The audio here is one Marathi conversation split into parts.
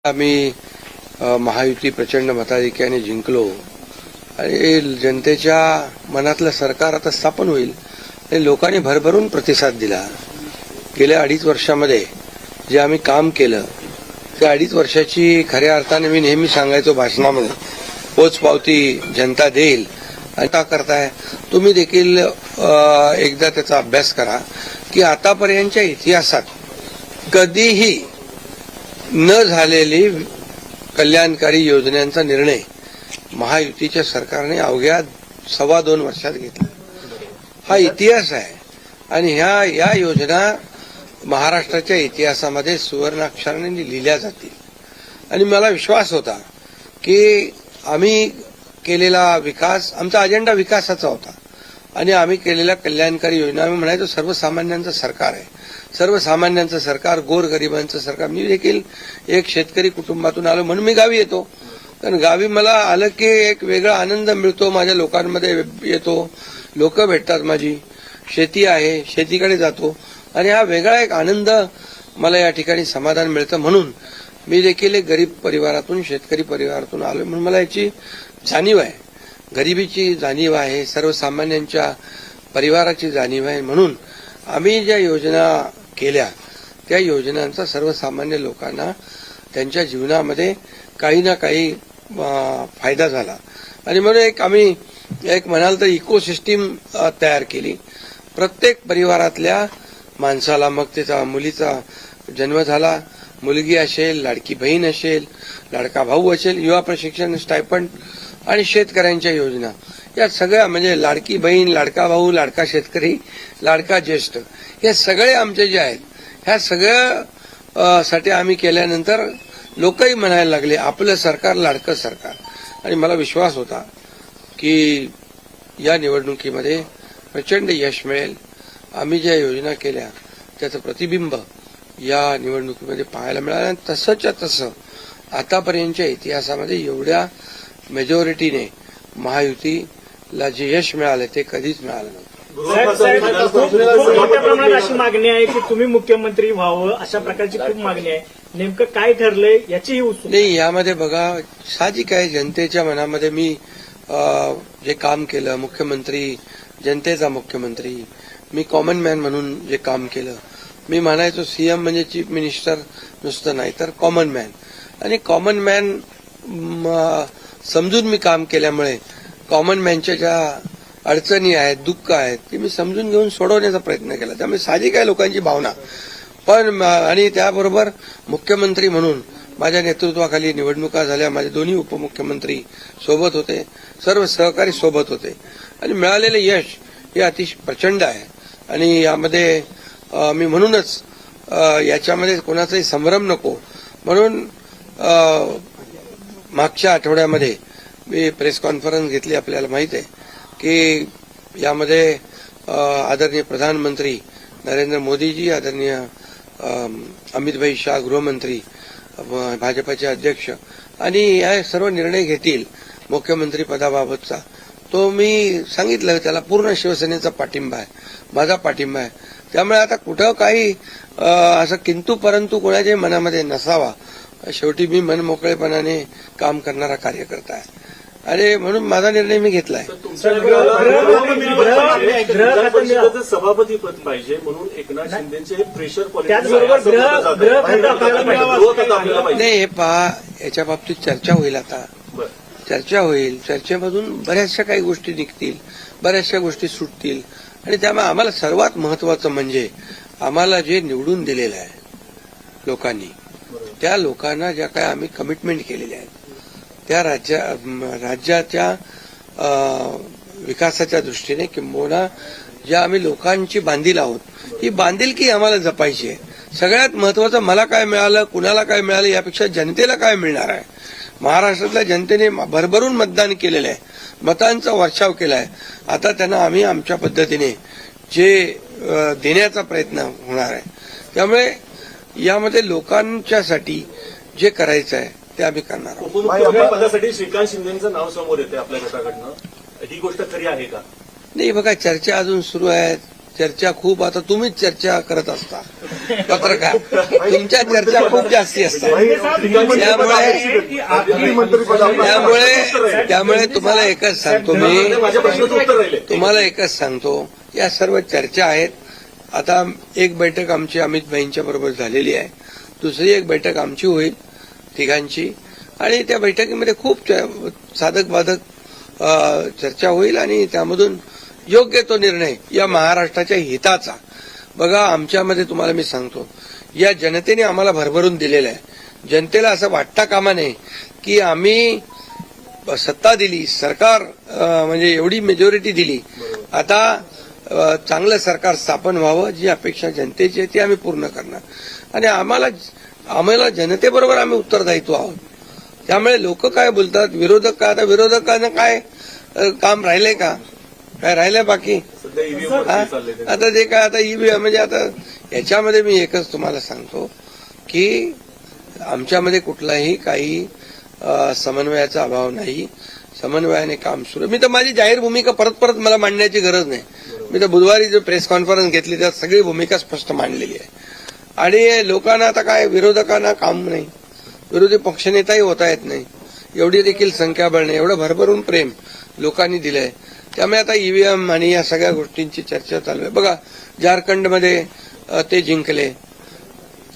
आम्ही महायुती प्रचंड मताधिक्याने जिंकलो आणि जनतेच्या मनातलं सरकार आता स्थापन होईल आणि लोकांनी भरभरून प्रतिसाद दिला. गेल्या 2.5 वर्षामध्ये जे आम्ही काम केलं त्या 2.5 वर्षाची खऱ्या अर्थाने मी नेहमी सांगायचो भाषणामध्ये, पोचपावती जनता देईल. आणि का करताय तुम्ही देखील एकदा त्याचा अभ्यास करा की आतापर्यंतच्या इतिहासात कधीही न झालेली कल्याणकारी योजनांचा निर्णय महायुतीच्या सरकारने अवघ्या 2.25 वर्षात घेतला. हा इतिहास आहे आणि या योजना महाराष्ट्राच्या इतिहासामध्ये सुवर्णाक्षराने लिहिल्या जातील. आणि मला विश्वास होता की आम्ही केलेला विकास, आमचा अजेंडा विकासाचा होता आणि आम्ही केलेल्या कल्याणकारी योजना, आम्ही म्हणायचो सर्वसामान्यांचं सरकार आहे, सर्वसामान्यांचं सरकार, गोरगरिबांचं सरकार. मी देखील एक शेतकरी कुटुंबातून आलो म्हणून मी गावी येतो, कारण गावी मला आलं की एक वेगळा आनंद मिळतो, माझ्या लोकांमध्ये येतो, लोक भेटतात, माझी शेती आहे, शेतीकडे जातो आणि हा वेगळा एक आनंद मला या ठिकाणी समाधान मिळतं. म्हणून मी देखील एक गरीब परिवारातून, शेतकरी परिवारातून आलो म्हणून मला याची जाणीव आहे, गरिबीची जाणीव आहे, सर्वसामान्यांच्या परिवाराची जाणीव आहे. म्हणून आम्ही ज्या योजना केल्या त्या योजनांचा सर्वसामान्य लोकांना त्यांच्या जीवनामध्ये काही ना काही फायदा झाला. आणि म्हणून आम्ही म्हणाल तर इकोसिस्टीम तयार केली. प्रत्येक परिवारातल्या माणसाला, मग त्याचा मुलीचा जन्म झाला, मुलगी असेल, लाडकी बहीण असेल, लाडका भाऊ असेल, युवा प्रशिक्षण स्टायपंड आणि शेतकऱ्यांच्या योजना, या सगळ्या म्हणजे लाडकी बहीण, लाडका भाऊ, लाडका शेतकरी, लाडका ज्येष्ठ, हे सगळे आमचे जे आहेत, ह्या सगळ्या साठी आम्ही केल्यानंतर लोकही म्हणायला लागले आपलं सरकार लाडकं सरकार. आणि मला विश्वास होता की या निवडणुकीमध्ये प्रचंड यश मिळेल. आम्ही ज्या योजना केल्या त्याचं प्रतिबिंब या निवडणुकीमध्ये पाहायला मिळालं आणि तसंच्या तसं आतापर्यंतच्या इतिहासामध्ये एवढ्या मेजॉरिटीने महायुतीला जे यश मिळालं ते कधीच मिळालं नव्हतं. मोठ्या प्रमाणात अशी मागणी आहे की तुम्ही मुख्यमंत्री व्हावं, अशा प्रकारची खूप मागणी आहे. नेमकं काय ठरलंय याचीही उत्सुकता नाही. यामध्ये बघा, साहजिक आहे, जनतेच्या मनामध्ये मी जे काम केलं, मुख्यमंत्री, जनतेचा मुख्यमंत्री, मी कॉमन मॅन म्हणून जे काम केलं, मी म्हणायचो सीएम म्हणजे चीफ मिनिस्टर नुसतं नाही तर कॉमन मॅन. आणि कॉमन मॅन समजून मी काम केल्यामुळे कॉमन मॅनच्या ज्या अडचणी आहेत, दुःख आहेत, ते मी समजून घेऊन सोडवण्याचा प्रयत्न केला. त्यामुळे साहजिक आहे लोकांची भावना. पण आणि त्याबरोबर मुख्यमंत्री म्हणून माझ्या नेतृत्वाखाली निवडणुका झाल्या, माझे दोन्ही उपमुख्यमंत्री सोबत होते, सर्व सहकारी सोबत होते आणि मिळालेले यश हे अतिशय प्रचंड आहे. आणि यामध्ये मी म्हणूनच याच्यामध्ये कोणाचाही संभ्रम नको म्हणून मागच्या आठवड्यामध्ये मी प्रेस कॉन्फरन्स घेतली. आपल्याला माहित आहे की यामध्ये आदरणीय प्रधानमंत्री नरेंद्र मोदीजी, आदरणीय अमितभाई शाह गृहमंत्री, भाजपाचे अध्यक्ष, आणि हे सर्व निर्णय घेतील मुख्यमंत्री पदाबाबतचा. तो मी सांगितलं, त्याला पूर्ण शिवसेनेचा पाठिंबा आहे, माझा पाठिंबा आहे. त्यामुळे आता कुठं काही असं किंतु परंतु कोणाच्याही मनामध्ये नसावा. शेवटी मी मनमोकळेपणाने काम करणारा कार्यकर्ता आहे आणि म्हणून माझा निर्णय मी घेतलाय. सभापती पद पाहिजे म्हणून एकनाथ शिंदेचे प्रेशर नाही. हे पहा, याच्या बाबतीत चर्चा होईल, आता चर्चा होईल. चर्चेमधून बऱ्याचशा काही गोष्टी निघतील, बऱ्याचशा गोष्टी सुटतील. आणि त्यामुळे आम्हाला सर्वात महत्वाचं म्हणजे आम्हाला जे निवडून दिलेलं आहे लोकांनी, त्या लोकांना ज्या काही आम्ही कमिटमेंट केलेल्या आहेत त्या राज्याच्या विकासाच्या दृष्टीने किंबहुना ज्या आम्ही लोकांची बांधील आहोत, ही बांधिलकी आम्हाला जपायची आहे. सगळ्यात महत्वाचं मला काय मिळालं, कुणाला काय मिळालं यापेक्षा जनतेला काय मिळणार आहे. महाराष्ट्रातल्या जनतेने भरभरून मतदान केलेलं आहे, मतांचा वर्षाव केला आहे. आता त्यांना आम्ही आमच्या पद्धतीने जे देण्याचा प्रयत्न होणार आहे. त्यामुळे यामध्ये लोकांच्यासाठी जे करायचं आहे ते आम्ही करणार आहोत. उपमुख्यमंत्रिपदासाठी श्रीकांत शिंदेचं नाव समोर येते आपल्या गटाकडनं, ही गोष्ट खरी आहे का? नाही. बघा, चर्चा अजून सुरू आहेत, चर्चा खूप आता तुम्हीच चर्चा करत असता पत्रकार तुमच्या चर्चा खूप जास्ती असतात त्यामुळे तुम्हाला एकच सांगतो मी माझ्या प्रश्नाचं उत्तर राहिले. तुम्हाला एकच सांगतो या सर्व चर्चा आहेत. आता एक बैठक आमची अमित भाईंच्या बरोबर झालेली आहे, दुसरी एक बैठक आमची होईल तिघांची, आणि त्या बैठकीमध्ये खूप साधक बाधक चर्चा होईल आणि त्यामधून योग्य तो निर्णय या महाराष्ट्राच्या हिताचा. बघा, आमच्यामध्ये तुम्हाला मी सांगतो, या जनतेने आम्हाला भरभरून दिलेलं आहे. जनतेला असं वाटता कामा नये की आम्ही सत्ता दिली, सरकार म्हणजे एवढी मेजॉरिटी दिली, आता चांगलं सरकार स्थापन व्हावं, जी अपेक्षा जनतेची आहे ती आम्ही पूर्ण करणार. आणि आम्हाला जनतेबरोबर आम्ही उत्तरदायित्व आहोत. त्यामुळे लोक काय बोलतात, विरोधक काय, आता विरोधकांना काय काम राहिलंय का, काय राहिलंय बाकी? सध्या EVM वरती चाललंय ते. आता जे काय आता ईव्हीएम म्हणजे आता याच्यामध्ये मी एकच तुम्हाला सांगतो की आमच्यामध्ये कुठलाही काही समन्वयाचा अभाव नाही. समन्वयाने काम सुरू. मी तर माझी जाहीर भूमिका परत मला मांडण्याची गरज नाही. मी तर बुधवारी जो प्रेस कॉन्फरन्स घेतली त्यात सगळी भूमिका स्पष्ट मांडलेली आहे. आणि लोकांना आता काय, विरोधकांना काम नाही, विरोधी पक्षनेताही होता येत नाही, एवढी देखील संख्याबळ नाही, एवढं भरभरून प्रेम लोकांनी दिलंय. त्यामुळे आता ईव्हीएम आणि या सगळ्या गोष्टींची चर्चा चालू आहे. बघा, झारखंडमध्ये ते जिंकले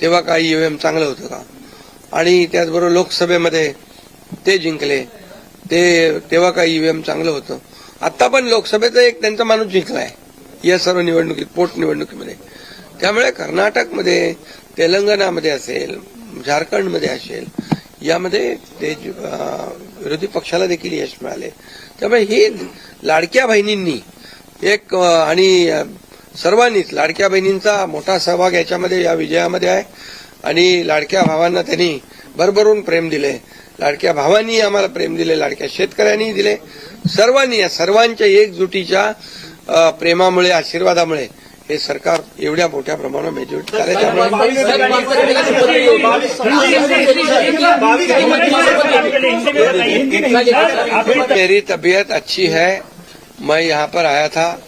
तेव्हा काय ईव्हीएम चांगलं होतं का? आणि त्याचबरोबर लोकसभेमध्ये ते जिंकले तेव्हा काय ईव्हीएम चांगलं होतं? आता पण लोकसभेचा एक त्यांचा माणूस जिंकलाय या सर्व निवडणुकीत, पोटनिवडणुकीमध्ये. त्यामुळे कर्नाटकमध्ये, तेलंगणामध्ये असेल, झारखंडमध्ये असेल, यामध्ये ते विरोधी पक्षाला देखील यश मिळाले. त्यामुळे ही लाडक्या बहिणींनी एक आणि सर्वांनीच लाडक्या बहिणींचा मोठा सहभाग याच्यामध्ये, या विजयामध्ये आहे. आणि लाडक्या भावांना त्यांनी भरभरून प्रेम दिले, लाडक्या भावांनी आम्हाला प्रेम दिले, लाडक्या शेतकऱ्यांनी दिले. सर्वांनी, या सर्वांच्या एकजुटीच्या प्रेमामुळे, आशीर्वादामुळे हे सरकार एवढ्या मोठ्या प्रमाणावर मेजॉरिटी झाले. मेरी तबीयत अच्छी है. मैं यहाँ पर आया था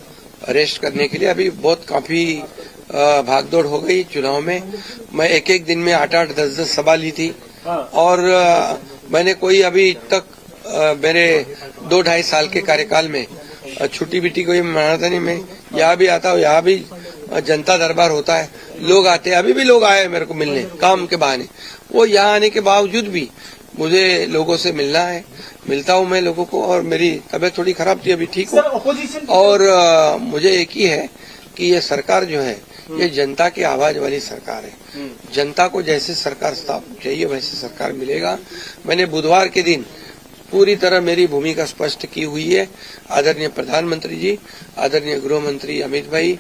रेस्ट करने के लिए. अभी बहुत काफी भागदौड़ हो गई चुनाव में. मैं एक दिन में 8-8, 10-10 सभा ली थी. और मैंने कोई अभी तक मेरे 2-2.5 साल के कार्यकाल में छुट्टी बिट्टी कोई मनाता नहीं. मैं यहाँ भी आता हूँ, यहाँ भी जनता दरबार होता है, लोग आते हैं. अभी भी लोग आए मेरे को मिलने काम के बहाने. वो यहाँ आने के बावजूद भी मुझे लोगों से मिलना है. मिलता हूँ मैं लोगों को. और मेरी तबीयत थोड़ी खराब थी, अभी ठीक हूँ. और मुझे एक ही है कि ये सरकार जो है ये जनता की आवाज वाली सरकार है. जनता को जैसे सरकार चाहिए वैसे सरकार मिलेगा. मैंने बुधवार के दिन पूरी तरह मेरी भूमिका स्पष्ट की हुई है. आदरणीय प्रधानमंत्री जी, आदरणीय गृह मंत्री अमित भाई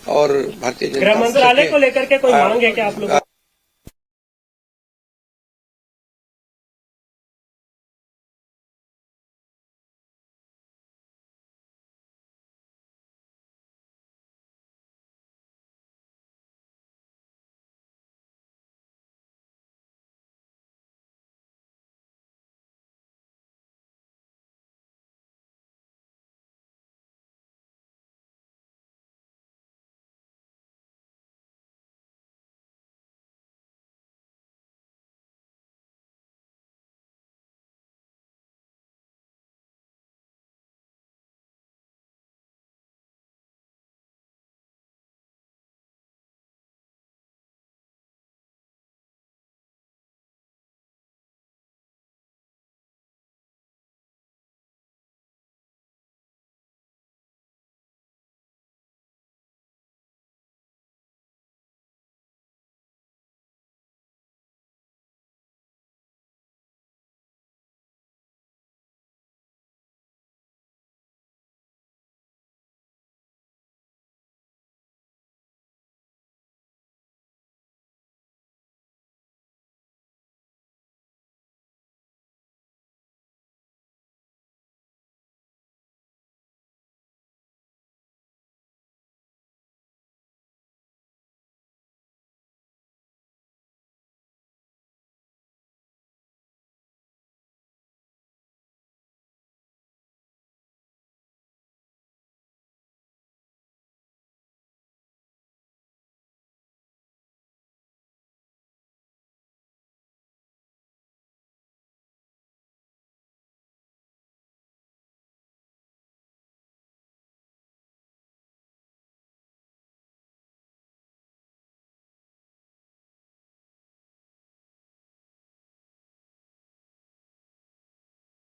और भारतीय जनता गृह मंत्रालय को लेकर के कोई मांग है क्या आप लोगों